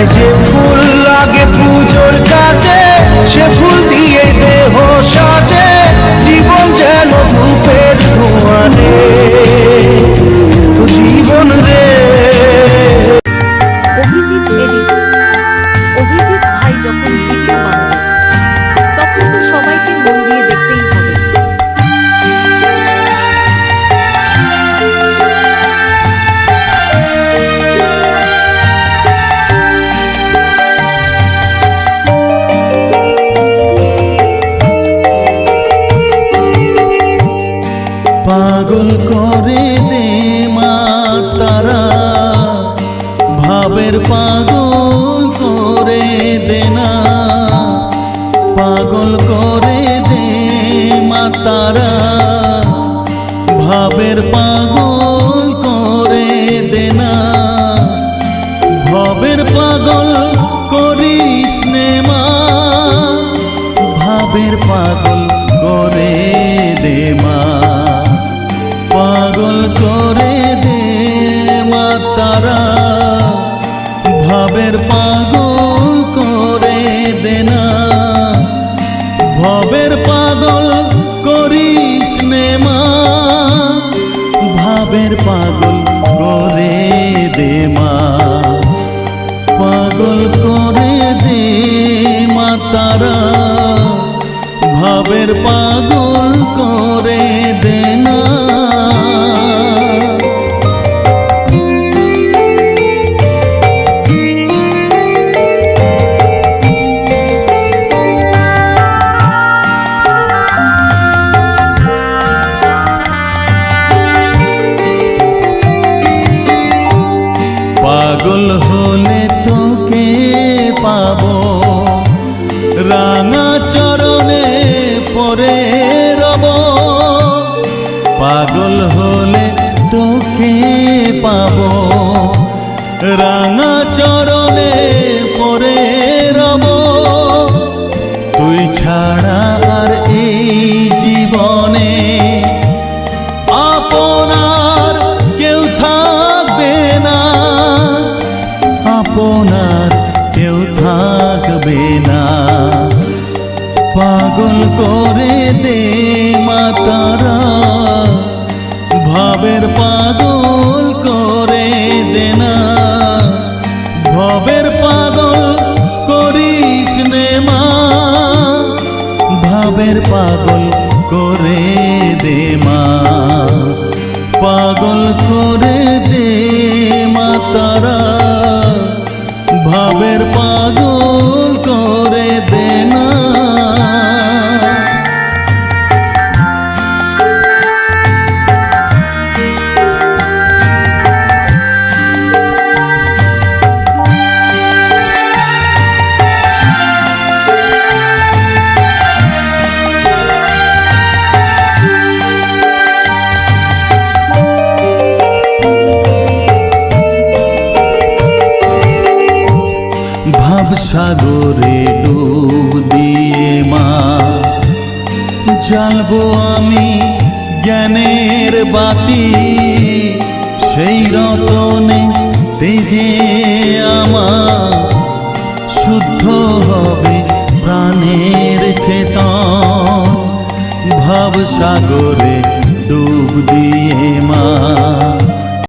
তাই যে ফুল লাগে পুজোর কাছে সে ফুল দিয়ে দেহ সাজে, জীবন যেন ধূপের ধোঁয়ারে তো জীবন রে। অভিজিৎ এডিট। অভিজিৎ ভাই যখন ভিডিও বানাবে তখন তো সবাইকে মন দিয়ে দেখতেই হবে। পাগল করে দে মা তারা, ভাবের পাগল করে দে না। পাগল করে দে মা তারা, ভাবের পাগল করে দে না। ভবের পাগল করিস নে মা, ভাবের পাগল করে দে মা। পাগল করে দে মা তারা, ভাবের পাগল করে দে না। ভবের পাগল করিস নে মা, ভাবের পাগল করে দে মা। পাগল করে দে মা তারা, ভাবের পাগল করে দে না। পাগল হলে তোকে পাবো, রাঙা চরণে পরে রব। পাগল হলে তোকে পাবো, রাঙা চরণে পরে রব। তুই ছাড়া আর এই জীবনে আপনার কেউ থাকবে না, আপনার কেউ থাকবে না। পাগল করে দে মা তারা, ভাবের পাগল করে দে না। ভবের পাগল করিস নে মা, ভাবের পাগল করে দে মা। পাগল করে দে মা তারা, ভাবের পাগল করে দে না। ভাবসাগরে ডুব দিয়ে মা, জ্বালবো আমি জ্ঞানের বাতি। সেই রতনে তেজে আমার শুদ্ধ হবে প্রাণের চেতন। ভাবসাগরে ডুব দিয়ে মা,